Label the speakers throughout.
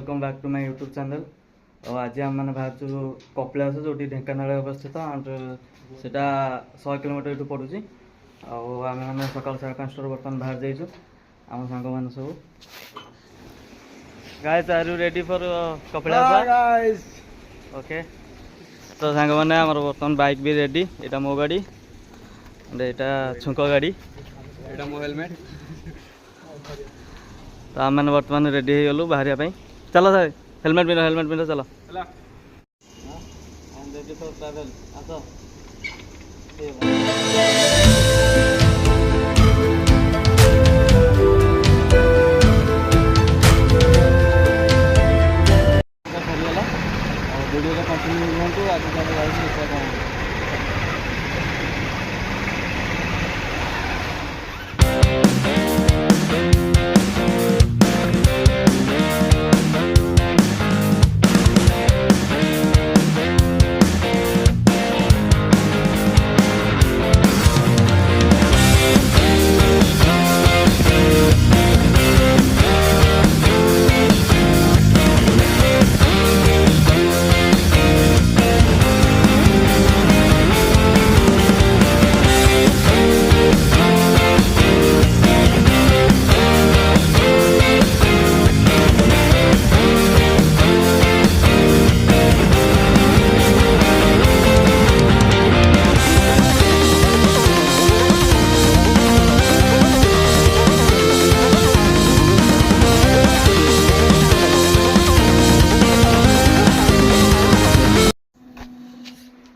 Speaker 1: Welcome back to my YouTube channel. और आज आम मैंने बाहर कपिलास जो ढेଙ୍କାନାଳ अवस्थित एंड से 100 किलोमीटर ये पड़ू। आम मैंने सकाल 5:30 बर्तमान बाहर जाइए आम सांग मैंने सब। Guys are you ready for Kapilas? Okay तो सांग मैंने आम बर्तमान बाइक भी रेडी। यहाँ मो गाड़ी यहाँ छुंक गाड़ी
Speaker 2: एटा मो हेलमेट।
Speaker 1: तो आम मैंने बर्तमान रेडी हो गलु बाहर पाई। चलो सर हेलमेट पिंध चलो। रेडी फॉर ट्रैवल आस। वीडियो कंटिन्यू हूँ आगे कौन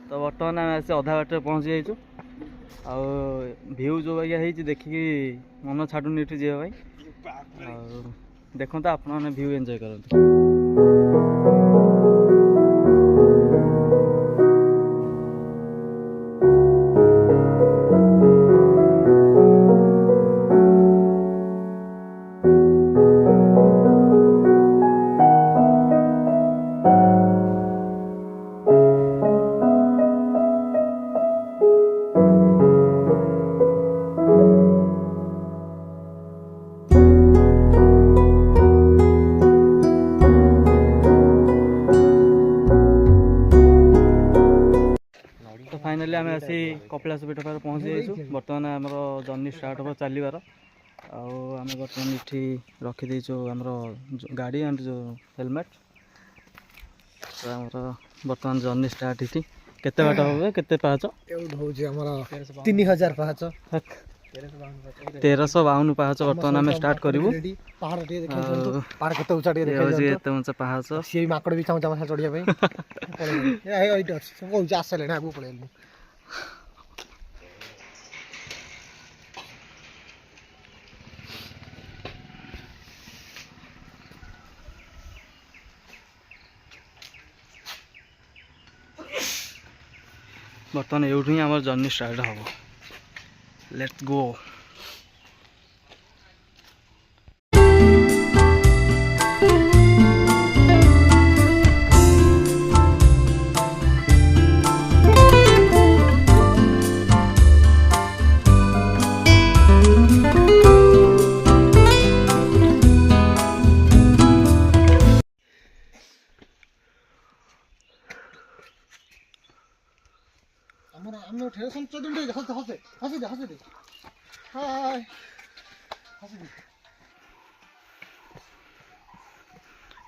Speaker 1: तो बर्तमान आम आसी अधा बाटे पहुँची जाइए। व्यू जो भाई देखिकी मन छाड़ुनि ये जावाई। देखते आप व्यू एंजॉय करते। तो फाइनाली आम आसी कपिलास पीठ पाखे पहुँची जाइए। बर्तमान आम जर्नी स्टार्ट हम चलबार आम बर्तमान ये रखीदेचु आम गाड़ी एंड जो हेलमेट। तो आम बर्तमान जर्नी स्टार्ट ये केते बाट हो केते पाहाच
Speaker 2: 3000 पाहाच
Speaker 1: 1352 पाहाच बर्तमान आम स्टार्ट करूँ। उंचा पाहाच
Speaker 2: सी माकड़ भी चाहूँ चढ़िया आसले आगू पड़े।
Speaker 1: बर्तमान यूँ ही आम जर्नी स्टार्ट हम। Let's go.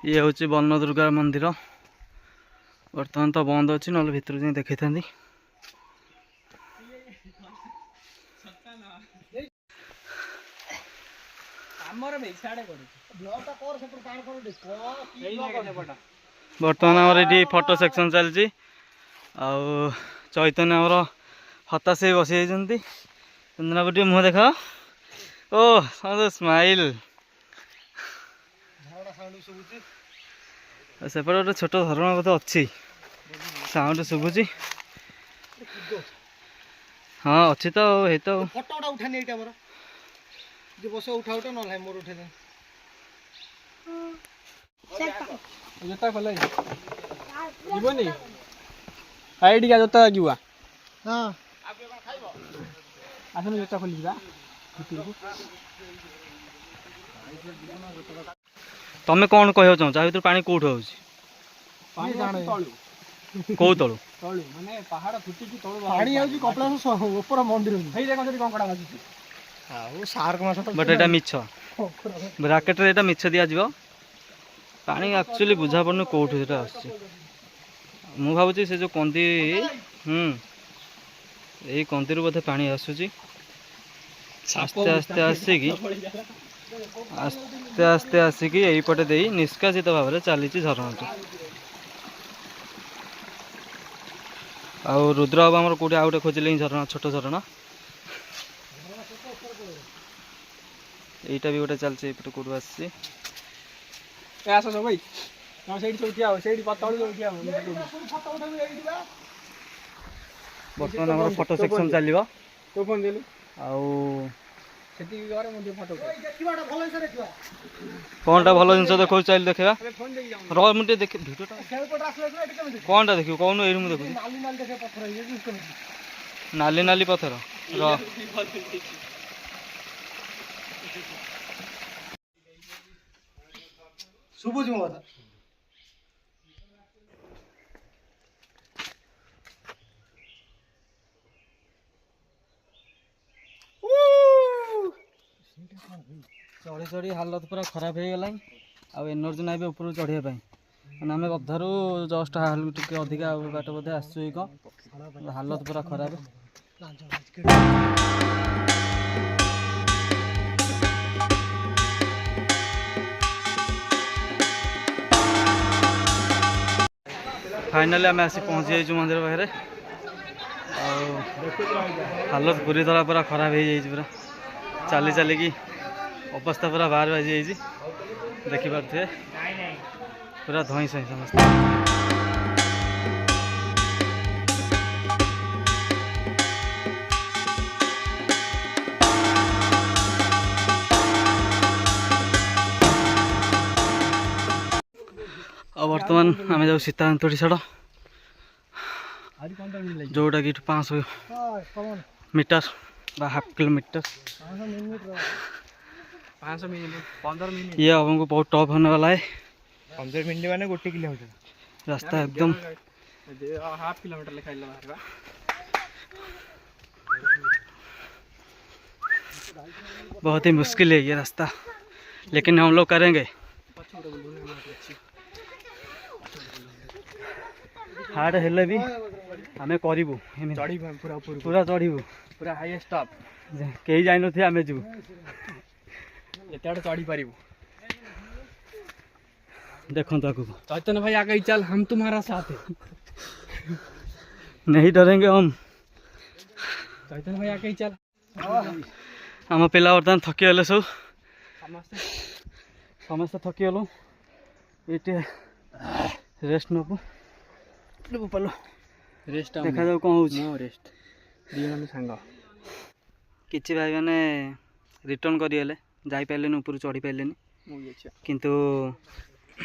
Speaker 1: ये हूँ वन दुर्गा मंदिर। बर्तमान तो बंद अच्छी ना भर जाए देखी था। बर्तमान आमर ये फोटो सेक्शन चलती। चैतन्य आमर हताश हो बसी जाती। चंदना गोटे मुँह देख। ओ स्माइल। सेपटे गोटे छोट धरण बोधे अच्छी साउंड शुभुची। हाँ अच्छी तो है तो
Speaker 2: फोटोटा उठानी एटा मोर जे बस उठा उठा न लाइ मोर उठे दे जोता खोलै जीवनी आईडी का जोता गिवा। हां आसन जोता खोली बा
Speaker 1: ତମେ କ'ଣ କହିବାକୁ ଚାହୁଁଛ ଆ ଭିତରୁ ପାଣି କେଉଁଠୁ ହେଉଛି
Speaker 2: ପାଣି ଜାଣେ
Speaker 1: କେଉଁ ତଳୁ
Speaker 3: ତଳୁ ମାନେ ପାହାଡ଼ ଫୁଟିକି ତଳୁ
Speaker 2: ପାଣି ଯାଉଛି କପିଳାସ ଉପର ମନ୍ଦିର
Speaker 3: ହେଇ ଦେଖ ସେଠି କଙ୍କଡ଼ା ଭାସୁଛି।
Speaker 2: ଆଉ ସାର୍କ ମାଛ
Speaker 1: ବଟ୍ ଏଇଟା ମିଛ ବ୍ରାକେଟ୍ରେ ଏଇଟା ମିଛ ଦିଆଯିବ ପାଣି ଆକ୍ଚୁଆଲି ବୁଝାପଡ଼ୁନି କେଉଁଠୁ ସେଟା ଆସୁଛି ମୁଁ ଭାବୁଛି ସେ ଯେଉଁ କନ୍ଦି ଏଇ କନ୍ଦିରୁ ବୋଧେ ପାଣି ଆସୁଛି ଆସ୍ତେ ଆସ୍ତେ ଆସିକି ଏଇପଟେ ଦେଇ ନିଷ୍କାସିତ ଭାବରେ ଚାଲିଛି ଝରଣାଟି। ଆଉ ରୁଦ୍ର ବାବୁ ଆମର କେଉଁଠି ଆଉ ଗୋଟେ ଖୋଜିଲେ ହିଁ ଝରଣା ଛୋଟ ଝରଣା এইটা ବି ଗୋଟେ ଚାଲିଛି ଏପଟେ କେଉଁଠୁ ଆସିଛି
Speaker 3: ଆସ ସବୁ ଭାଇ ତମେ ସେଇଠି ସବୁ ଠିଆ ହବ ସେଇଠି ତଳୁ ସବୁ ଠିଆ ହବ
Speaker 1: ବର୍ତ୍ତମାନ ଆମର ଫଟୋ ସେକ୍ସନ ଚାଲିବ
Speaker 3: ତୋ ଫୋନ୍ ଦେଲୁ
Speaker 1: ଆଉ
Speaker 3: ସେତିକି ଘରେ ମୁଁ ଟିକେ ଫଟୋ
Speaker 1: କ'ଣଟା ଭଲ ଜିନିଷ ଦେଖାଉଛି ଚାଲି ଦେଖିବା
Speaker 3: ଫୋନ୍ ଦେଇକି ଯାଉ
Speaker 1: ରହ ମୁଁ ଟିକେ ଦେଖି ଭିଡ଼ିଓଟା କ'ଣଟା ଦେଖିବୁ କହୁନୁ ଏଇଠି ମୁଁ ଦେଖୁଛି
Speaker 2: ନାଲି ନାଲି ଦେଖେ ପଥର ହେଇଯାଇଛି
Speaker 1: ନାଲି ନାଲି ପଥର ରହ
Speaker 2: ଶୁଭୁଛି ମୋ କଥା
Speaker 1: ଚଢ଼ି ଚଢ଼ି ହାଲତ ପୁରା ଖରାପ ହେଇଗଲାଣି ଆଉ ଏନର୍ଜି ନାହିଁ ବି ଉପରକୁ ଚଢ଼ିବା ପାଇଁ ମାନେ ଆମେ ଅଧାରୁ ଜଷ୍ଟ ଟିକେ ଅଧିକା ବାଟ ବୋଧେ ଆସିଛୁ କି କ'ଣ ହାଲତ ପୁରା ଖରାପ फाइनाली आम आसी पहुँची जाइए मंदिर पाखे हालत पूरी तरह पूरा खराब हो जाए पूरा चली चलिकी अवस्था पूरा बाहर बाजी जाइए देखिपे पूरा धई सही समस्त बर्तमान आम जाऊ सीतांतोड़ी छड़ जोटा कि 500 मीटर बा हाफ किलोमीटर
Speaker 3: 500 मिनट 15 मिनट
Speaker 1: ये हमको बहुत टफ होने वाला है
Speaker 3: 15 मिनट माने 1 किलोमीटर
Speaker 1: रास्ता एकदम
Speaker 3: हाफ किलोमीटर लिखा बाहर
Speaker 1: बहुत ही मुश्किल है ये रास्ता लेकिन हम लोग करेंगे हार्ड हेले भी आम करूँ पूरा चढ़ू
Speaker 3: पूरा हाईएस्ट टॉप
Speaker 1: कहीं जाइन थे आम जीव
Speaker 3: एते चढ़ी पारू
Speaker 1: देखो
Speaker 3: चैतन्य भाई आगे चल हम तुम्हारा साथ है
Speaker 1: नहीं डरेंगे हम
Speaker 3: चैतन्य भाई आगे चल
Speaker 1: आम पिला बर्तमान थकीगले सब समस्ते थकीगलु ये रेस्ट नबू पालो
Speaker 3: रेस्ट
Speaker 1: देखा जाऊ कौन हो
Speaker 3: रेस्ट दिजन सांग
Speaker 1: किछि भाई मैंने रिटर्न करिगले जाई पाइलेनि ऊपर चढ़ी पाइलेनि किंतु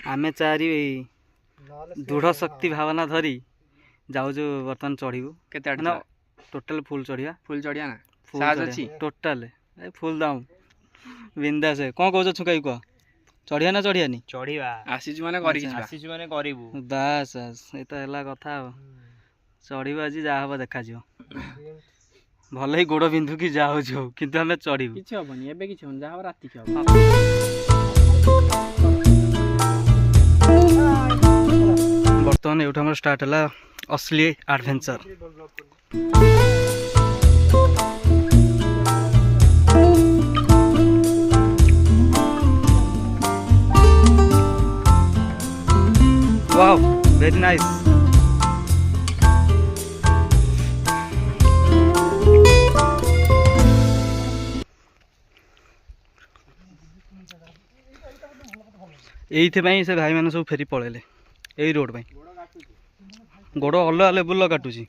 Speaker 1: आमे चारि दृढ़ शक्ति भावना धरी जाऊँ बर्तमान चढ़ू
Speaker 3: के
Speaker 1: टोटल फुल चढ़िया
Speaker 3: ना
Speaker 1: टोटल फुल दाम बिंदास कौन कौच छुकाई कह चढ़िया ना चढ़ियानी
Speaker 3: चढ़ा आसीचु माने करिबु
Speaker 1: बास बास ये तो है कथा चढ़ू आज जहाँ हम देखा भले ही गोड़ बिंदु कि जा हो किंतु हमें चढ़ू
Speaker 3: किछि हबनी एबे किछि हबनी जहाँ राति के
Speaker 1: बर्तमान एठू हमर स्टार्ट है असली एडवेंचर वाओ वेरी नाइस ये से भाई मैंने सब फेरी पलैले यही रोड पर गोड़ अलग लेवल काटुची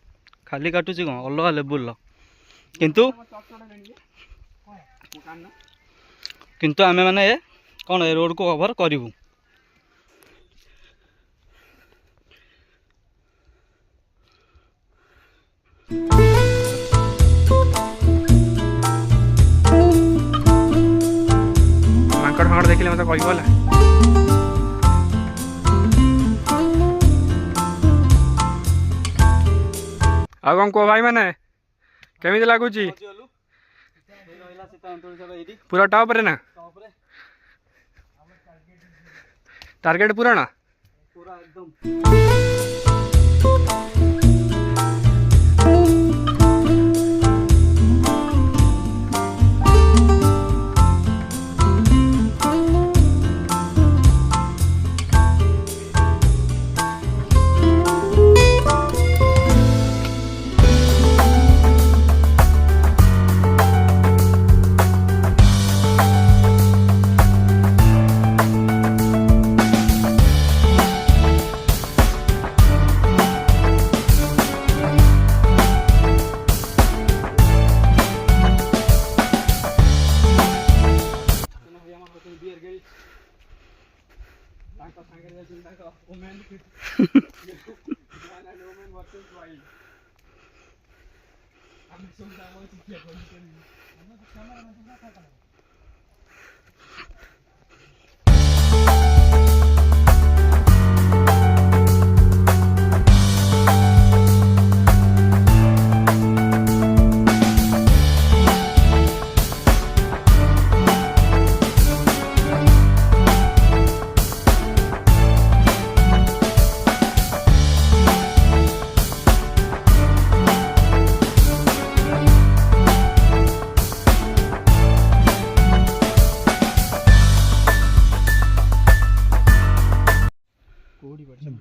Speaker 1: खाली काटुची कौन अलग लेवल किंतु किंतु आमे माने कौन ए रोड को कवर करूँ
Speaker 3: मांकड़ फांकड़ देखिले मत कहिबला ଆଉ କ'ଣ କୁହ ଭାଇମାନେ କେମିତି ଲାଗୁଛି ପୁରା ଟପ୍ରେ ନା ଟାର୍ଗେଟ୍ ପୂରଣ
Speaker 1: पूरा एकदम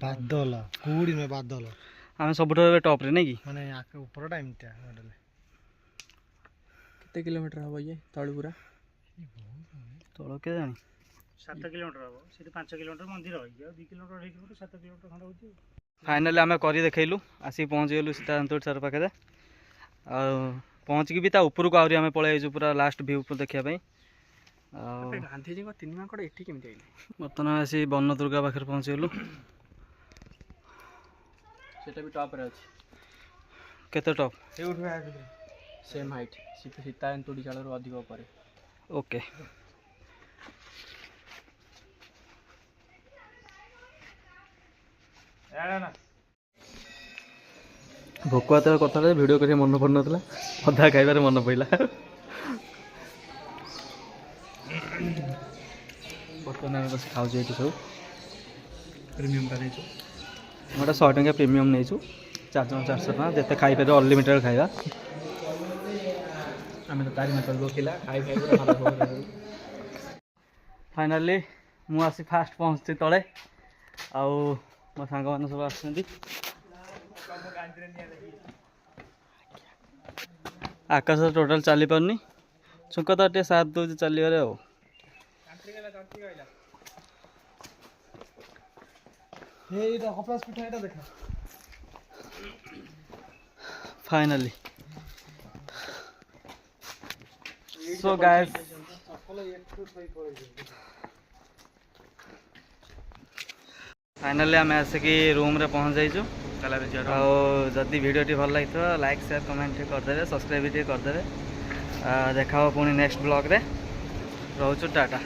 Speaker 2: ବାଦଲ କୁହୁଡ଼ି ନୁହେଁ ବାଦଲ
Speaker 1: ଆମେ ସବୁଠାରୁ ଏବେ ଟପ୍ରେ ନାଇଁ କି
Speaker 2: ମାନେ ଉପରଟା ଏମିତିଆ
Speaker 3: କେତେ କିଲୋମିଟର ହବ ଇଏ ତଳୁ ପୁରା
Speaker 1: ତଳ କେ ଜାଣି
Speaker 2: 7 କିଲୋମିଟର ହବ ସେଠି 5 କିଲୋମିଟର ମନ୍ଦିର ହେଇଛି ଆଉ 2 କିଲୋମିଟର ହେଇକି 7 କିଲୋମିଟର ଖଣ୍ଡେ ହଉଛି
Speaker 1: ଫାଇନାଲି ଆମେ କରି ଦେଖେଇଲୁ ଆସିକି ପହଞ୍ଚିଗଲୁ ସୀତା ସନ୍ତୋଷୀ ସାର୍ ପାଖରେ ଆଉ ପହଞ୍ଚିକି ବି ତା ଉପରକୁ ଆହୁରି ଆମେ ପଳେଇ ଯାଇଛୁ ପୁରା ଲାଷ୍ଟ ଭ୍ୟୁ ଦେଖିବା ପାଇଁ ଆଉ
Speaker 3: ଗାନ୍ଧୀଜୀଙ୍କ 3 ମାଙ୍କଡ଼ ଏଠି କେମିତି ଆଇଲେ
Speaker 1: ବର୍ତ୍ତମାନ ଆସି ବନ ଦୁର୍ଗା ପାଖରେ ପହଞ୍ଚିଗଲୁ
Speaker 3: ସେଟା ବି ଟପ୍ରେ ଅଛି
Speaker 1: କେତେ ଟପ୍
Speaker 3: ସେଇଠୁ ସେମ୍ ହାଇଟ୍ ସୀତା ଏନ୍ତୁଡ଼ି ଚାଳରୁ ଅଧିକ ଉପରେ
Speaker 1: ଓକେ ଭୋକ ହାତରେ କଥା ଭିଡ଼ିଓ କରିବା ମନେ ପଡ଼ୁନଥିଲା ଅଧା ଖାଇବାରେ ମନେ ପଡ଼ିଲା ବର୍ତ୍ତମାନ ଆମେ ବସି ଖାଉଛୁ ଏଠି ସବୁ
Speaker 3: ପ୍ରିମିୟମଟା ନେଇଛୁ
Speaker 1: ଗୋଟେ 100 ଟଙ୍କା ପ୍ରିମିୟମ୍ ନେଇଛୁ 4 ଜଣ 400 ଟଙ୍କା ଯେତେ ଖାଇପାରିବ ଅନଲିମିଟେଡ଼ ଖାଇବା
Speaker 3: ଆମେ ତ 4 ମାସ ରୋକିଲା ଖାଇ
Speaker 1: ଫାଇନାଲି ମୁଁ ଆସି ଫାଷ୍ଟ ପହଞ୍ଚୁଛି ତଳେ ଆଉ ମୋ ସାଙ୍ଗମାନେ ସବୁ ଆସୁଛନ୍ତି ଆକାଶ ଟୋଟାଲ ଚାଲିପାରୁନି ଛୁଙ୍କ ତ ଟିକେ ସାଥ ଦେଉଛି ଚାଲିବାରେ ଆଉ
Speaker 2: ଏଇଟା କପିଳାସ ପିଠା ଏଇଟା ଦେଖା
Speaker 1: finally so guys फाइनाली आम आसिक रूम रे पहुँच जाइछु ଆଉ ଯଦି ଭିଡ଼ିଓଟି ଭଲ ଲାଗିଥିବ ଲାଇକ୍ ସେୟାର କମେଣ୍ଟ ଟିକେ କରିଦେବେ ସବସ୍କ୍ରାଇବ୍ ଟିକେ କରିଦେବେ ଦେଖା ହେବ ପୁଣି ନେକ୍ସଟ ବ୍ଲଗ୍ରେ ରହୁଛୁ ଟାଟା।